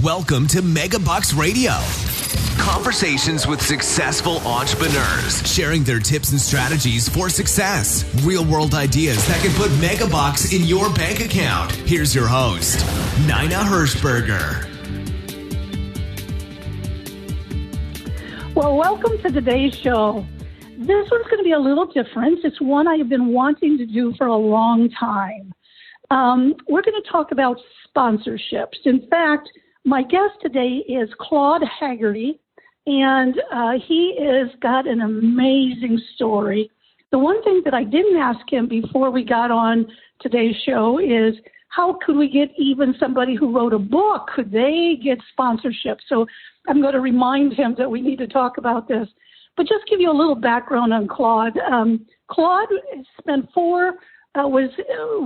Welcome to MegaBucks Radio. Conversations with successful entrepreneurs, sharing their tips and strategies for success. Real-world ideas that can put MegaBucks in your bank account. Here's your host, Nina Hershberger. Well, welcome to today's show. This one's going to be a little different. It's one I've been wanting to do for a long time. We're going to talk about sponsorships. In fact, my guest today is Claude Haggerty, and he has got an amazing story. The one thing that I didn't ask him before we got on today's show is how could we get even somebody who wrote a book? Could they get sponsorship? So I'm going to remind him that we need to talk about this. But just give you a little background on Claude. Claude was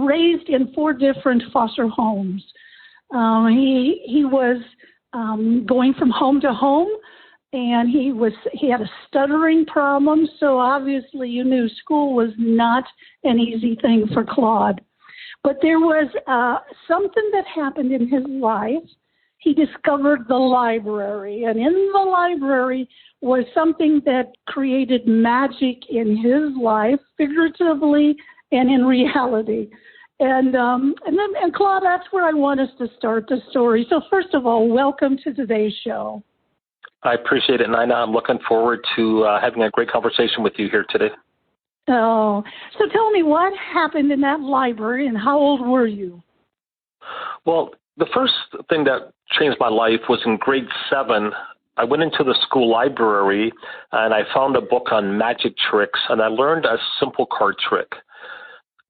raised in 4 different foster homes. He was going from home to home, and he had a stuttering problem. So obviously, you knew school was not an easy thing for Claude. But there was something that happened in his life. He discovered the library, and in the library was something that created magic in his life, figuratively and in reality. And Claude, that's where I want us to start the story. So first of all, welcome to today's show. I appreciate it, Nina. I'm looking forward to having a great conversation with you here today. Oh, so tell me what happened in that library and how old were you? Well, the first thing that changed my life was in grade 7. I went into the school library and I found a book on magic tricks, and I learned a simple card trick.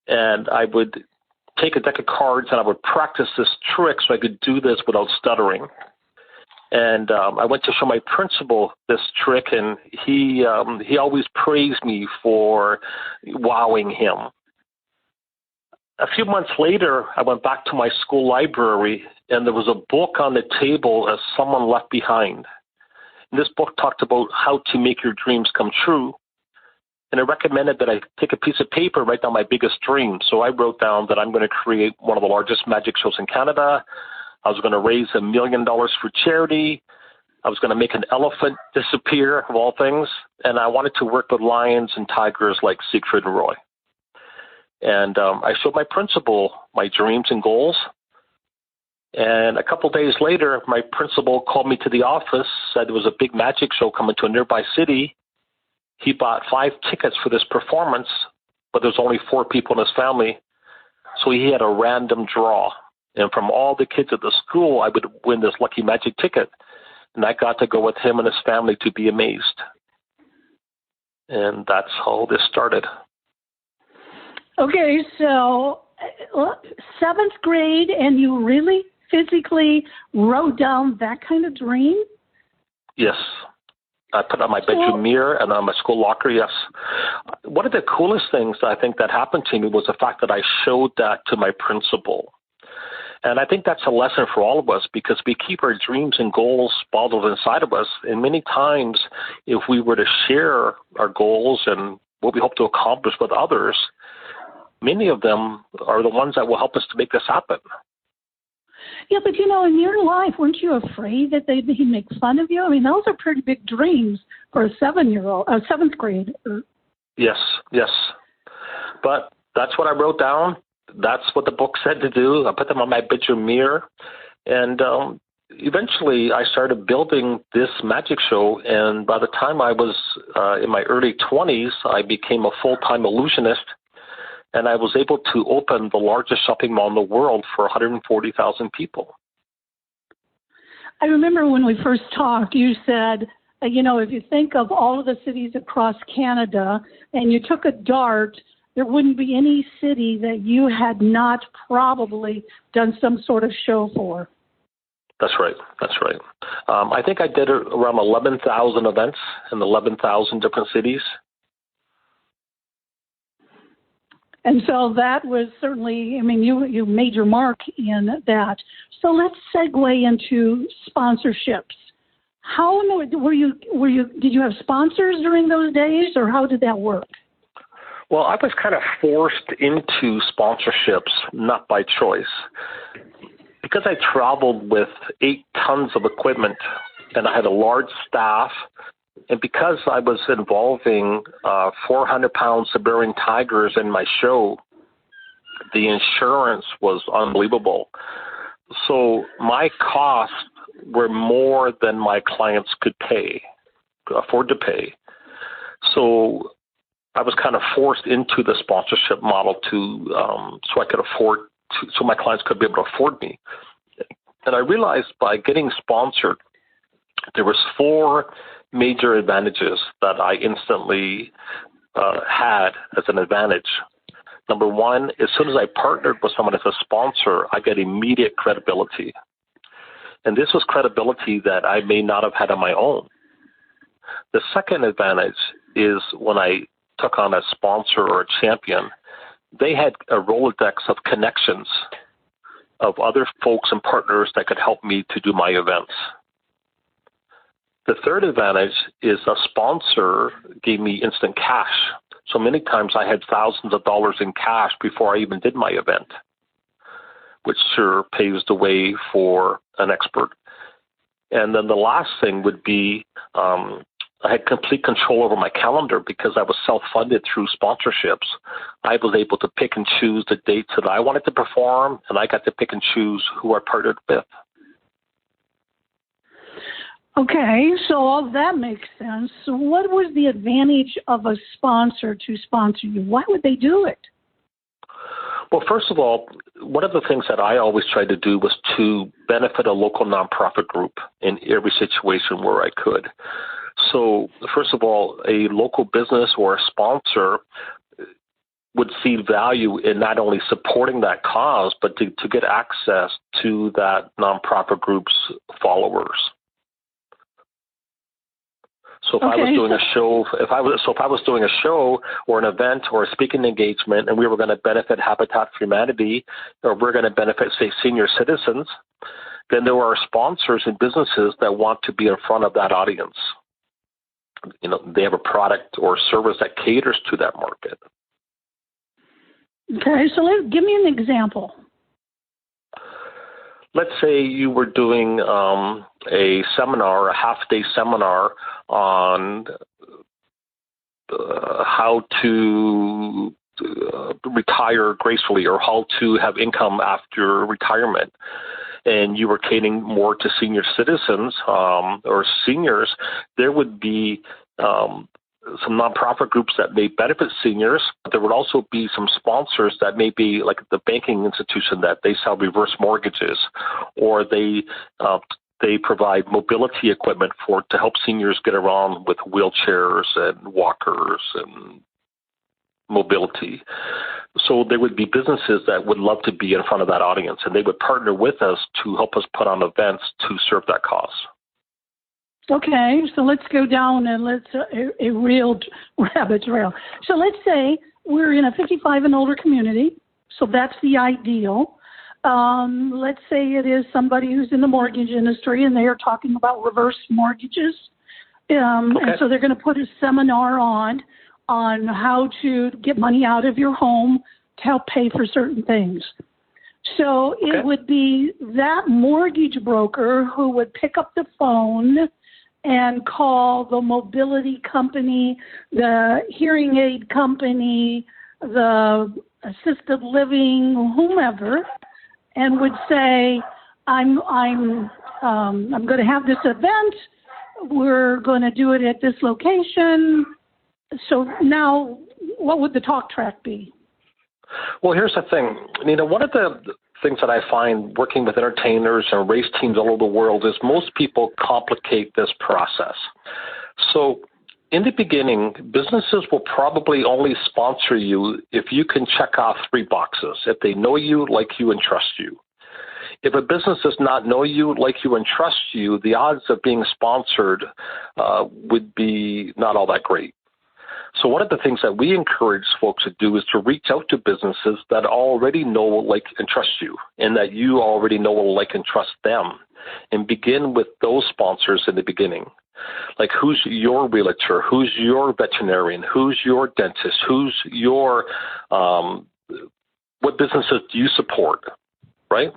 And I would take a deck of cards and I would practice this trick so I could do this without stuttering. And I went to show my principal this trick, and he always praised me for wowing him. A few months later, I went back to my school library, and there was a book on the table as someone left behind. And this book talked about how to make your dreams come true. And it recommended that I take a piece of paper, write down my biggest dream. So I wrote down that I'm going to create one of the largest magic shows in Canada. I was going to raise $1 million for charity. I was going to make an elephant disappear, of all things. And I wanted to work with lions and tigers like Siegfried and Roy. And I showed my principal my dreams and goals. And a couple days later, my principal called me to the office, said there was a big magic show coming to a nearby city. He bought 5 tickets for this performance, but there's only 4 people in his family. So he had a random draw. And from all the kids at the school, I would win this lucky magic ticket. And I got to go with him and his family to be amazed. And that's how this started. Okay, so 7th grade, and you really physically wrote down that kind of dream? Yes. I put it on my bedroom mirror and on my school locker, yes. One of the coolest things I think that happened to me was the fact that I showed that to my principal. And I think that's a lesson for all of us, because we keep our dreams and goals bottled inside of us. And many times, if we were to share our goals and what we hope to accomplish with others, many of them are the ones that will help us to make this happen. Yeah, but in your life, weren't you afraid that he'd make fun of you? I mean, those are pretty big dreams for a 7th grade. Yes. But that's what I wrote down. That's what the book said to do. I put them on my bedroom mirror. And eventually I started building this magic show. And by the time I was in my early 20s, I became a full-time illusionist. And I was able to open the largest shopping mall in the world for 140,000 people. I remember when we first talked, you said, if you think of all of the cities across Canada and you took a dart, there wouldn't be any city that you had not probably done some sort of show for. That's right. I think I did around 11,000 events in 11,000 different cities. And so that was certainly, you made your mark in that. So let's segue into sponsorships. How did you have sponsors during those days, or how did that work? Well, I was kind of forced into sponsorships, not by choice. because I traveled with 8 tons of equipment and I had a large staff, and because I was involving 400-pound Siberian tigers in my show, the insurance was unbelievable. So my costs were more than my clients could afford to pay. So I was kind of forced into the sponsorship model so I could afford so my clients could be able to afford me. And I realized by getting sponsored, there was 4 major advantages that I instantly had as an advantage. Number one, as soon as I partnered with someone as a sponsor, I get immediate credibility. And this was credibility that I may not have had on my own. The second advantage is when I took on a sponsor or a champion, they had a Rolodex of connections of other folks and partners that could help me to do my events. The third advantage is a sponsor gave me instant cash. So many times I had thousands of dollars in cash before I even did my event, which sure paves the way for an expert. And then the last thing would be I had complete control over my calendar because I was self-funded through sponsorships. I was able to pick and choose the dates that I wanted to perform, and I got to pick and choose who I partnered with. Okay, so all that makes sense. So what was the advantage of a sponsor to sponsor you? Why would they do it? Well, first of all, one of the things that I always tried to do was to benefit a local nonprofit group in every situation where I could. So, first of all, a local business or a sponsor would see value in not only supporting that cause, but to get access to that nonprofit group's followers. So if I was doing a show or an event or a speaking engagement, and we were going to benefit Habitat for Humanity, or we're going to benefit, say, senior citizens, then there are sponsors and businesses that want to be in front of that audience. You know, they have a product or service that caters to that market. Okay, so give me an example. Let's say you were doing a seminar, a half-day seminar on how to retire gracefully or how to have income after retirement. And you were catering more to senior citizens or seniors, there would be some nonprofit groups that may benefit seniors, but there would also be some sponsors that may be like the banking institution that they sell reverse mortgages, or they provide mobility equipment to help seniors get around with wheelchairs and walkers and mobility. So there would be businesses that would love to be in front of that audience, and they would partner with us to help us put on events to serve that cause. Okay, so let's go down and let's a real rabbit trail. So let's say we're in a 55 and older community, so that's the ideal. Let's say it is somebody who's in the mortgage industry and they are talking about reverse mortgages. And so they're going to put a seminar on how to get money out of your home to help pay for certain things. So it would be that mortgage broker who would pick up the phone and call the mobility company, the hearing aid company, the assisted living, whomever, and would say, I'm going to have this event. We're going to do it at this location. So now, what would the talk track be? Well, here's the thing. Nina, one of the things that I find working with entertainers and race teams all over the world is most people complicate this process. So in the beginning, businesses will probably only sponsor you if you can check off 3 boxes. If they know you, like you, and trust you. If a business does not know you, like you, and trust you, the odds of being sponsored would be not all that great. So one of the things that we encourage folks to do is to reach out to businesses that already know, like, and trust you, and that you already know, like, and trust them, and begin with those sponsors in the beginning. Like, who's your realtor? Who's your veterinarian? Who's your dentist? Who's your, what businesses do you support, right?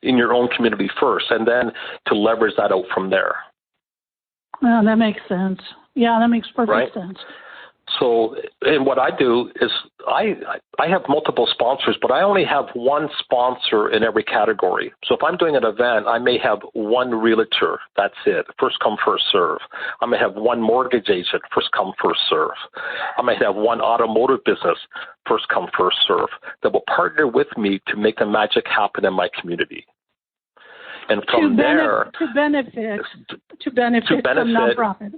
in your own community first, and then to leverage that out from there. Well, that makes sense. Yeah, that makes perfect sense. So, and what I do is I have multiple sponsors, but I only have one sponsor in every category. So if I'm doing an event, I may have one realtor. That's it. First come, first serve. I may have one mortgage agent. First come, first serve. I may have one automotive business. First come, first serve. That will partner with me to make the magic happen in my community. And from there, to benefit from nonprofit.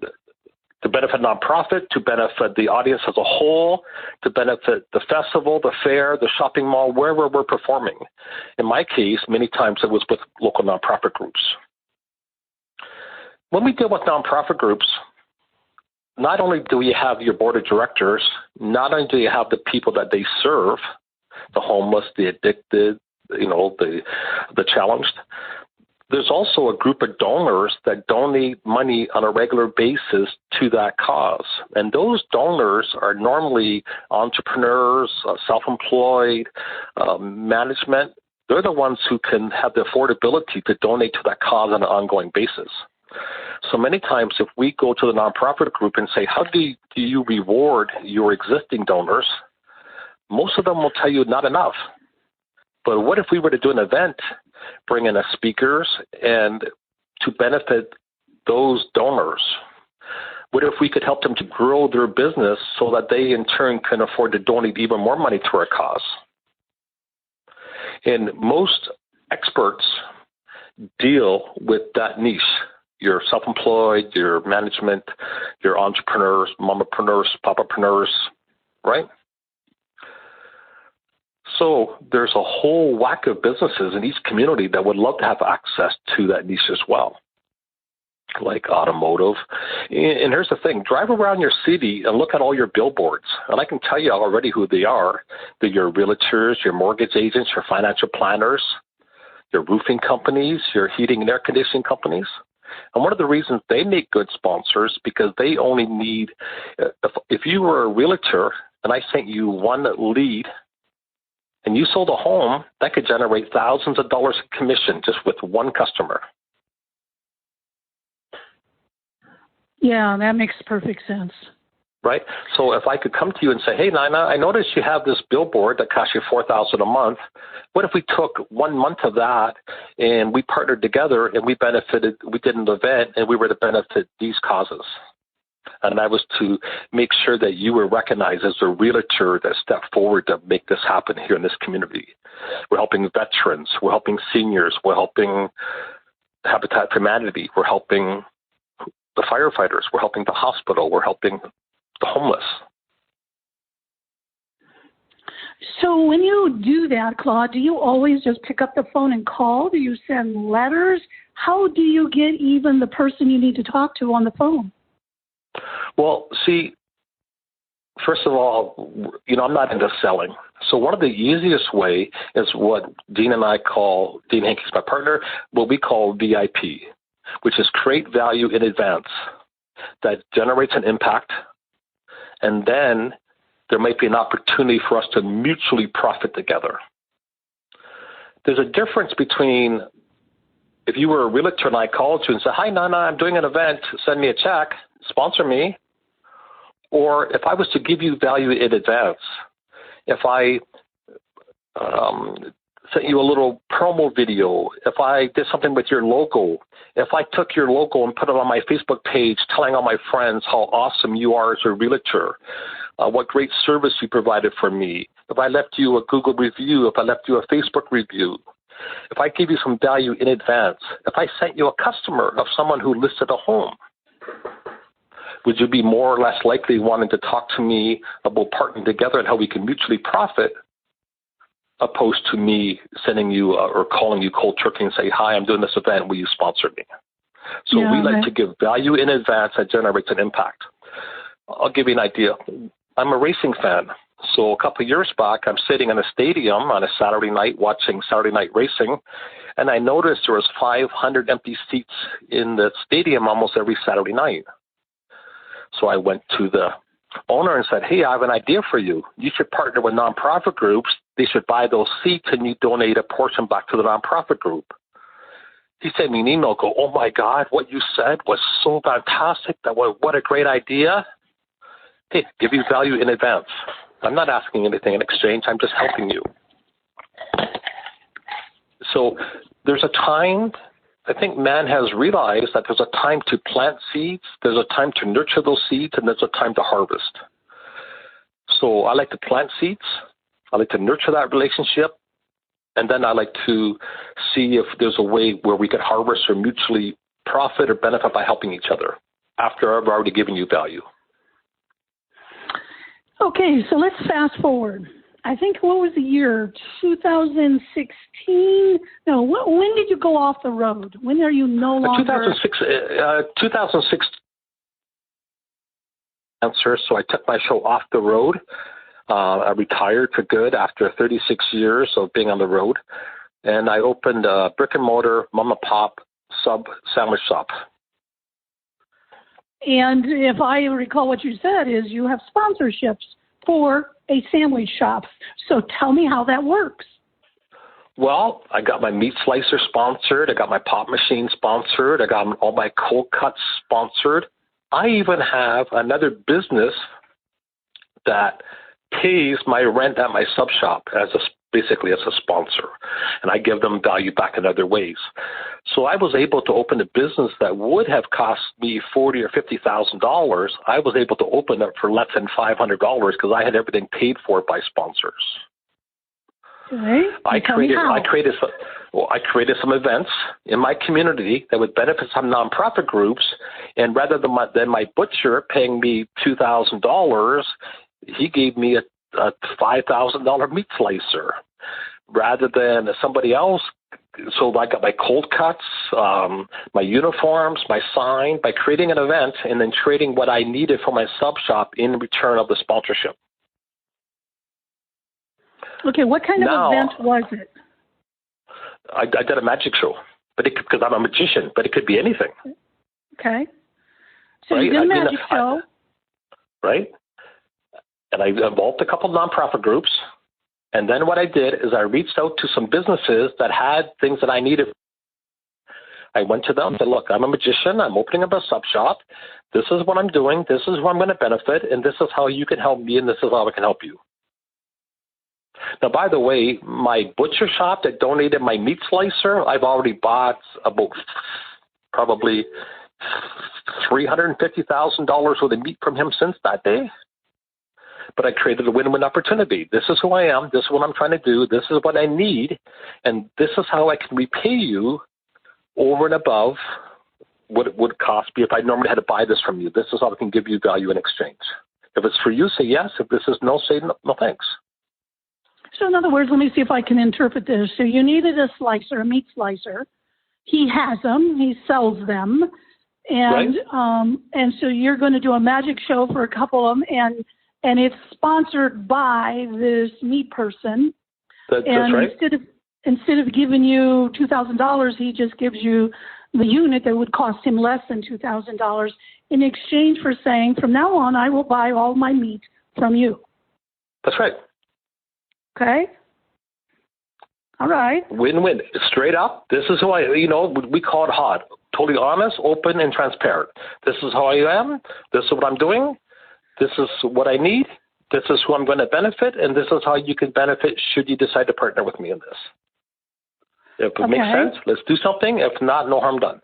To benefit nonprofit, to benefit the audience as a whole, to benefit the festival, the fair, the shopping mall, wherever we're performing. In my case, many times it was with local nonprofit groups. When we deal with nonprofit groups, not only do you have your board of directors, not only do you have the people that they serve, the homeless, the addicted, the challenged, there's also a group of donors that donate money on a regular basis to that cause. And those donors are normally entrepreneurs, self-employed, management. They're the ones who can have the affordability to donate to that cause on an ongoing basis. So many times if we go to the nonprofit group and say, how do you reward your existing donors? Most of them will tell you not enough. But what if we were to do an event, bring in speakers, and to benefit those donors? What if we could help them to grow their business so that they in turn can afford to donate even more money to our cause? And most experts deal with that niche. Your self-employed, your management, your entrepreneurs, mamapreneurs, papapreneurs, right? So there's a whole whack of businesses in each community that would love to have access to that niche as well, like automotive. And here's the thing, drive around your city and look at all your billboards. And I can tell you already who they are. They're your realtors, your mortgage agents, your financial planners, your roofing companies, your heating and air conditioning companies. And one of the reasons they make good sponsors because they only need, if you were a realtor and I sent you one lead, and you sold a home, that could generate thousands of dollars in commission just with one customer. Yeah, that makes perfect sense. Right? So if I could come to you and say, hey, Nina, I noticed you have this billboard that costs you $4,000 a month. What if we took 1 month of that and we partnered together and we did an event and we were to benefit these causes? And that was to make sure that you were recognized as a realtor that stepped forward to make this happen here in this community. We're helping veterans. We're helping seniors. We're helping Habitat for Humanity. We're helping the firefighters. We're helping the hospital. We're helping the homeless. So when you do that, Claude, do you always just pick up the phone and call? Do you send letters? How do you get even the person you need to talk to on the phone? Well, see, first of all, I'm not into selling. So one of the easiest way is what Dean and I call, Dean Hankey's my partner, what we call VIP, which is create value in advance that generates an impact. And then there might be an opportunity for us to mutually profit together. There's a difference between if you were a realtor and I called you and said, hi, Nana, I'm doing an event, send me a check, sponsor me. Or if I was to give you value in advance, if I sent you a little promo video, if I did something with your logo, if I took your logo and put it on my Facebook page telling all my friends how awesome you are as a realtor, what great service you provided for me, if I left you a Google review, if I left you a Facebook review, if I gave you some value in advance, if I sent you a customer of someone who listed a home, would you be more or less likely wanting to talk to me about partnering together and how we can mutually profit, opposed to me sending you or calling you cold turkey and say, hi, I'm doing this event, will you sponsor me? So we like to give value in advance that generates an impact. I'll give you an idea. I'm a racing fan. So a couple of years back, I'm sitting in a stadium on a Saturday night watching Saturday night racing, and I noticed there was 500 empty seats in the stadium almost every Saturday night. So I went to the owner and said, hey, I have an idea for you. You should partner with nonprofit groups. They should buy those seats and you donate a portion back to the nonprofit group. He sent me an email, go, oh my God, what you said was so fantastic. What a great idea. Hey, give you value in advance. I'm not asking anything in exchange. I'm just helping you. So there's a time, I think man has realized that there's a time to plant seeds, there's a time to nurture those seeds, and there's a time to harvest. So I like to plant seeds. I like to nurture that relationship. And then I like to see if there's a way where we could harvest or mutually profit or benefit by helping each other after I've already given you value. Okay, so let's fast forward. I think, what was the year? 2016? No, when did you go off the road? When are you no longer? 2006 answer. So I took my show off the road. I retired for good after 36 years of being on the road. And I opened a brick and mortar mom and pop sub sandwich shop. And if I recall what you said is you have sponsorships for a sandwich shop. So tell me how that works. Well, I got my meat slicer sponsored. I got my pop machine sponsored. I got all my cold cuts sponsored. I even have another business that pays my rent at my sub shop basically as a sponsor, and I give them value back in other ways. So I was able to open a business that would have cost me $40,000 or $50,000. I was able to open it for less than $500 because I had everything paid for by sponsors. Okay. I created some events in my community that would benefit some nonprofit groups, and rather than my butcher paying me $2,000, he gave me a $5,000 meat slicer rather than somebody else. So I got my cold cuts, my uniforms, my sign, by creating an event and then trading what I needed for my sub shop in return of the sponsorship. Okay, what kind of event was it? I did a magic show, because I'm a magician, but it could be anything. Okay. So right? You did a magic show. Right. And I involved a couple of nonprofit groups. And then what I did is I reached out to some businesses that had things that I needed. I went to them and said, look, I'm a magician. I'm opening up a sub shop. This is what I'm doing. This is who I'm going to benefit. And this is how you can help me. And this is how I can help you. Now, by the way, my butcher shop that donated my meat slicer, I've already bought about probably $350,000 worth of meat from him since that day. But I created a win-win opportunity. This is who I am. This is what I'm trying to do. This is what I need. And this is how I can repay you over and above what it would cost me if I normally had to buy this from you. This is how I can give you value in exchange. If it's for you, say yes. If this is no, say no thanks. So in other words, let me see if I can interpret this. So you needed a slicer, a meat slicer. He has them. He sells them. And right. And so you're going to do a magic show for a couple of them, and it's sponsored by this meat person. That's right. Instead of giving you $2,000, he just gives you the unit that would cost him less than $2,000 in exchange for saying, from now on, I will buy all my meat from you. That's right. Okay. All right. Win-win. Straight up. This is who we call it hot. Totally honest, open, and transparent. This is how I am. This is what I'm doing. This is what I need. This is who I'm going to benefit. And this is how you can benefit should you decide to partner with me in this. If it makes sense, let's do something. If not, no harm done.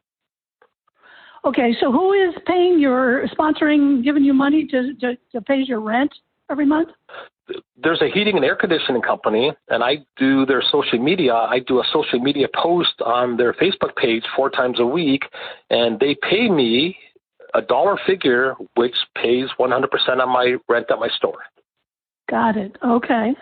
Okay. So who is paying your sponsoring, giving you money to pay your rent every month? There's a heating and air conditioning company, and I do their social media. I do a social media post on their Facebook page 4 times a week, and they pay me a dollar figure, which pays 100% of my rent at my store. Got it. Okay.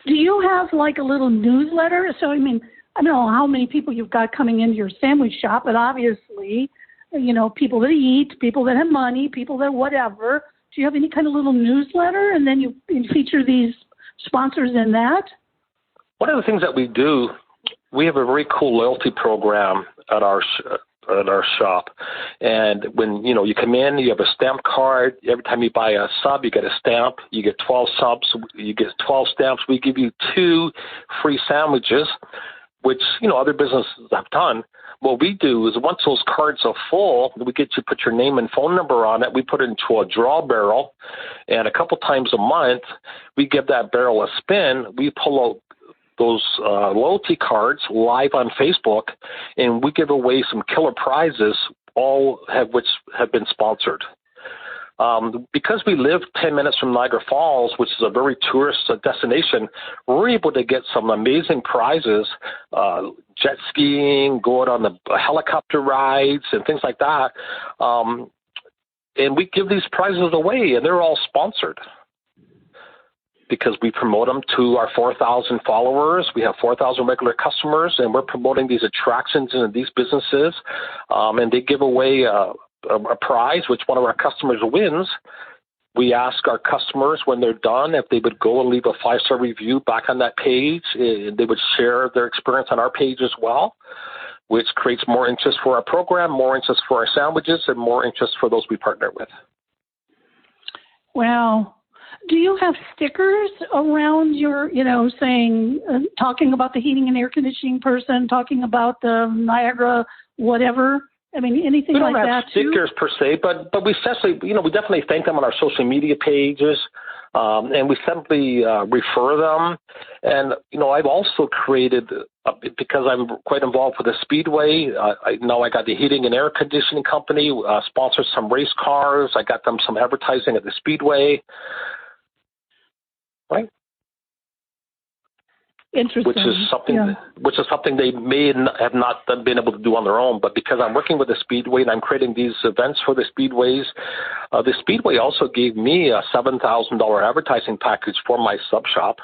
Do you have like a little newsletter? So, I mean, I don't know how many people you've got coming into your sandwich shop, but obviously, people that eat, people that have money, people that whatever. Do you have any kind of little newsletter, and then you feature these sponsors in that? One of the things that we do, we have a very cool loyalty program at our shop. And when, you come in, you have a stamp card. Every time you buy a sub, you get a stamp. You get 12 subs. You get 12 stamps. We give you 2 free sandwiches, which, other businesses have done. What we do is once those cards are full, we get you to put your name and phone number on it. We put it into a draw barrel, and a couple times a month, we give that barrel a spin. We pull out those loyalty cards live on Facebook, and we give away some killer prizes, which have been sponsored. Because we live 10 minutes from Niagara Falls, which is a very tourist destination, we're able to get some amazing prizes, jet skiing, going on the helicopter rides and things like that. And we give these prizes away, and they're all sponsored because we promote them to our 4,000 followers. We have 4,000 regular customers, and we're promoting these attractions in these businesses, and they give away a prize, which one of our customers wins. We ask our customers when they're done if they would go and leave a 5-star review back on that page. They would share their experience on our page as well, which creates more interest for our program, more interest for our sandwiches, and more interest for those we partner with. Wow. Do you have stickers around your, saying, talking about the heating and air conditioning person, talking about the Niagara whatever? I mean, anything like that? We don't have stickers per se, but we essentially, we definitely thank them on our social media pages, and we simply refer them. And, I've also created, because I'm quite involved with the Speedway, I got the heating and air conditioning company, sponsored some race cars. I got them some advertising at the Speedway. Right. Interesting. Which is something they may have not been able to do on their own. But because I'm working with the Speedway and I'm creating these events for the Speedways, the Speedway also gave me a $7,000 advertising package for my sub shop.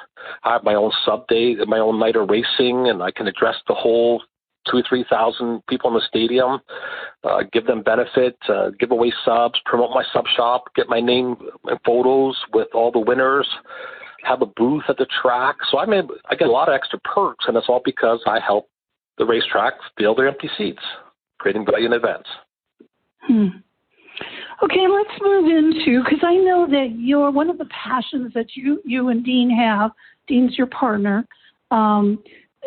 I have my own sub day, my own night of racing, and I can address the whole 2,000 or 3,000 people in the stadium, give them benefit, give away subs, promote my sub shop, get my name and photos with all the winners, have a booth at the track. So I get a lot of extra perks, and it's all because I help the racetrack fill their empty seats, creating value in events. Okay, let's move into, because I know that you're one of the passions that you and Dean have, Dean's your partner,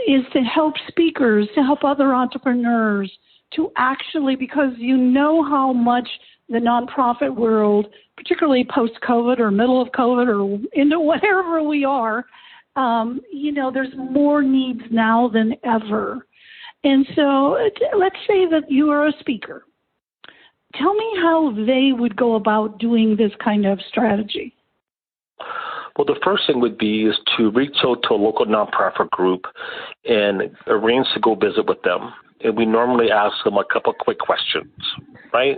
is to help speakers, to help other entrepreneurs to actually, because you know how much the nonprofit world, particularly post-COVID or middle of COVID or into whatever we are, there's more needs now than ever. And so let's say that you are a speaker. Tell me how they would go about doing this kind of strategy. Well, the first thing would be is to reach out to a local nonprofit group and arrange to go visit with them. And we normally ask them a couple of quick questions, right?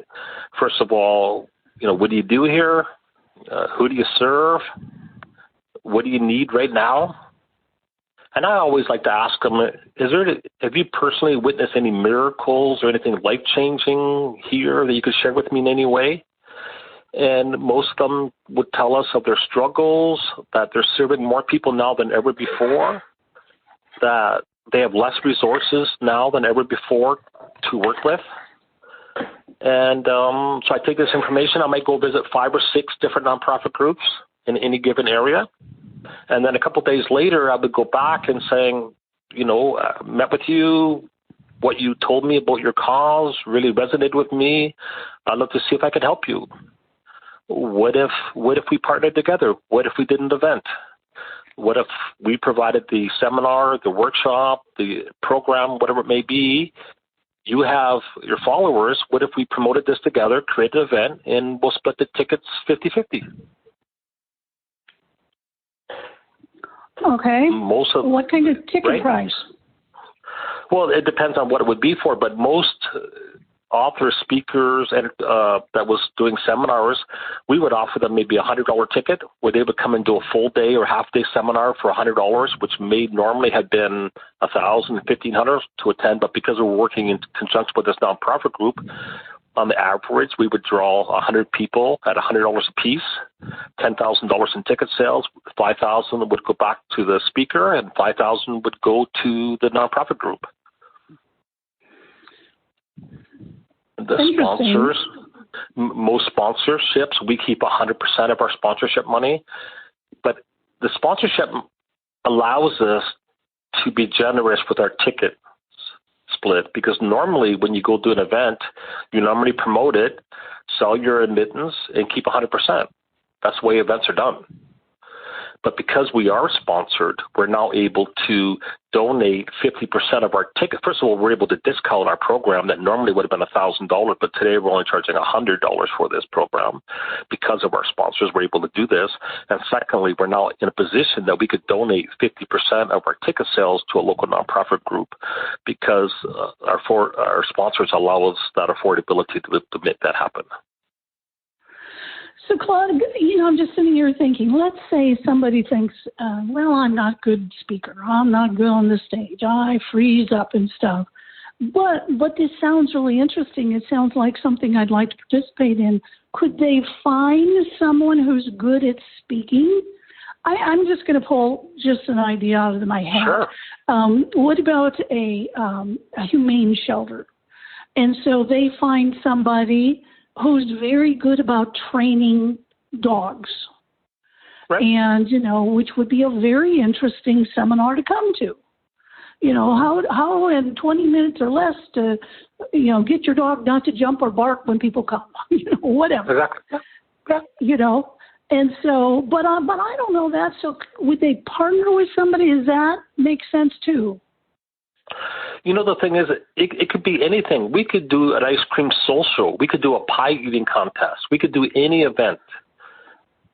First of all, what do you do here? Who do you serve? What do you need right now? And I always like to ask them, have you personally witnessed any miracles or anything life-changing here that you could share with me in any way? And most of them would tell us of their struggles, that they're serving more people now than ever before, that they have less resources now than ever before to work with. And so I take this information. I might go visit 5 or 6 different nonprofit groups in any given area. And then a couple of days later, I would go back and saying, met with you. What you told me about your cause really resonated with me. I'd love to see if I could help you. What if we partnered together? What if we did an event? What if we provided the seminar, the workshop, the program, whatever it may be? You have your followers. What if we promoted this together, create an event, and we'll split the tickets 50-50? Okay. What kind of ticket price? Well, it depends on what it would be for, but most authors, speakers, and that was doing seminars, we would offer them maybe a $100 ticket where they would come and do a full day or half day seminar for $100, which may normally have been $1,000, $1,500 to attend. But because we're working in conjunction with this nonprofit group, on the average, we would draw 100 people at $100 a piece, $10,000 in ticket sales, $5,000 would go back to the speaker, and $5,000 would go to the nonprofit group. the sponsors, most sponsorships, we keep 100% of our sponsorship money. But the sponsorship allows us to be generous with our ticket split, because normally when you go do an event, you normally promote it, sell your admittance, and keep 100%. That's the way events are done. But because we are sponsored, we're now able to donate 50% of our ticket. First of all, we're able to discount our program that normally would have been $1,000, but today we're only charging $100 for this program. Because of our sponsors, we're able to do this. And secondly, we're now in a position that we could donate 50% of our ticket sales to a local nonprofit group, because our sponsors allow us that affordability to make that happen. So, Claude, I'm just sitting here thinking, let's say somebody thinks, well, I'm not a good speaker. I'm not good on the stage. I freeze up and stuff. But this sounds really interesting. It sounds like something I'd like to participate in. Could they find someone who's good at speaking? I'm just going to pull just an idea out of my hat. Sure. What about a humane shelter? And so they find somebody who's very good about training dogs. Right. And, which would be a very interesting seminar to come to. How in 20 minutes or less to, get your dog not to jump or bark when people come, whatever. Exactly. And so, but I don't know that. So would they partner with somebody? Does that make sense too? The thing is, it could be anything. We could do an ice cream social. We could do a pie eating contest. We could do any event,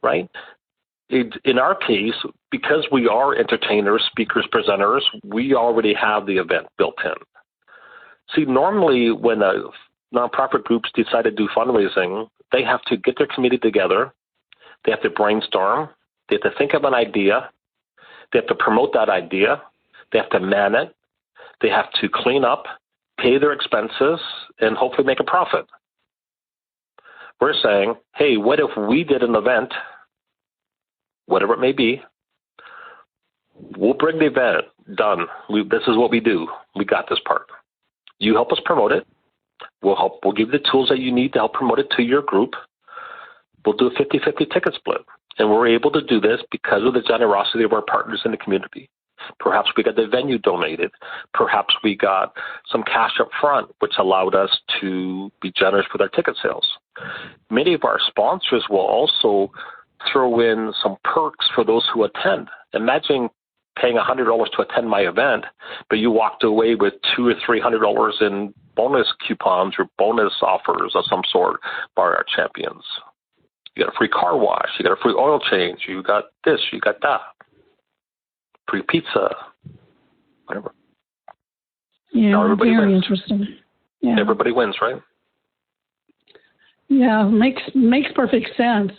right? In our case, because we are entertainers, speakers, presenters, we already have the event built in. See, normally when nonprofit groups decide to do fundraising, they have to get their committee together. They have to brainstorm. They have to think of an idea. They have to promote that idea. They have to man it. They have to clean up, pay their expenses, and hopefully make a profit. We're saying, hey, what if we did an event, whatever it may be, we'll bring the event, done. This is what we do. We got this part. You help us promote it. We'll give you the tools that you need to help promote it to your group. We'll do a 50-50 ticket split. And we're able to do this because of the generosity of our partners in the community. Perhaps we got the venue donated. Perhaps we got some cash up front, which allowed us to be generous with our ticket sales. Many of our sponsors will also throw in some perks for those who attend. Imagine paying $100 to attend my event, but you walked away with $200 or $300 in bonus coupons or bonus offers of some sort by our champions. You got a free car wash. You got a free oil change. You got this. You got that. Free pizza, whatever. Yeah, very wins. Interesting. Yeah. Everybody wins, right? Yeah, makes perfect sense.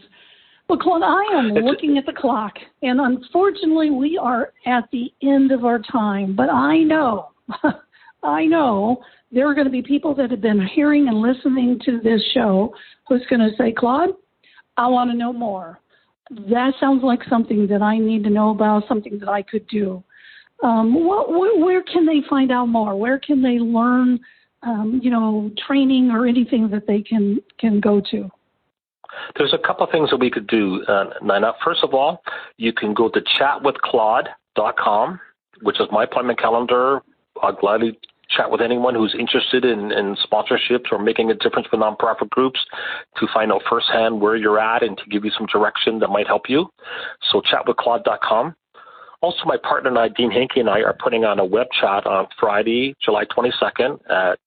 Well, Claude, I am looking at the clock, and unfortunately, we are at the end of our time. But I know there are going to be people that have been hearing and listening to this show who's going to say, Claude, I want to know more. That sounds like something that I need to know about, something that I could do. Where can they find out more? Where can they learn, training or anything that they can go to? There's a couple of things that we could do, Nina. First of all, you can go to chatwithclaude.com, which is my appointment calendar. I'll gladly chat with anyone who's interested in sponsorships or making a difference for nonprofit groups to find out firsthand where you're at and to give you some direction that might help you. So chatwithclaude.com. Also, my partner and I, Dean Hankey, and I are putting on a web chat on Friday, July 22nd at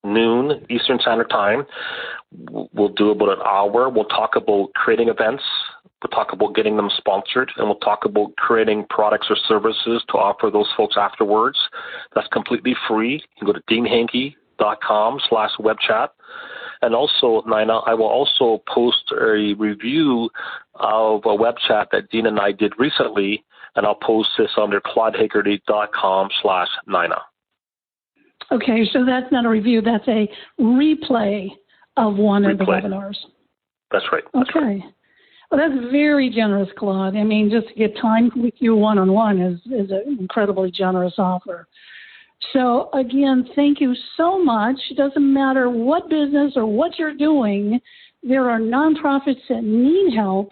noon Eastern Standard Time. We'll do about an hour. We'll talk about creating events. We'll talk about getting them sponsored, and we'll talk about creating products or services to offer those folks afterwards. That's completely free. You can go to deanhankey.com/webchat. And also, Nina, I will also post a review of a web chat that Dean and I did recently, and I'll post this under claudehaggerty.com/Nina. Okay, so that's not a review. That's a replay of one of the webinars. That's right. That's okay. Right. Well, that's very generous, Claude. I mean, just to get time with you one-on-one is an incredibly generous offer. So again, thank you so much. It doesn't matter what business or what you're doing. There are nonprofits that need help,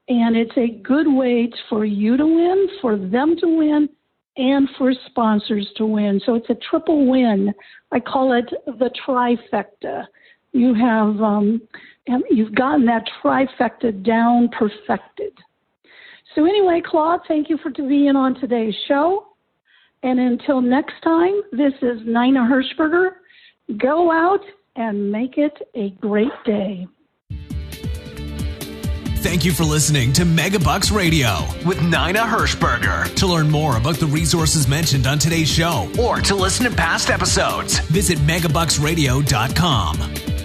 and it's a good way for you to win, for them to win, and for sponsors to win. So it's a triple win. I call it the trifecta. You have you've gotten that trifecta down perfected. So anyway, Claude, thank you for being on today's show. And until next time, this is Nina Hershberger. Go out and make it a great day. Thank you for listening to MegaBucks Radio with Nina Hershberger. To learn more about the resources mentioned on today's show or to listen to past episodes, visit megabucksradio.com.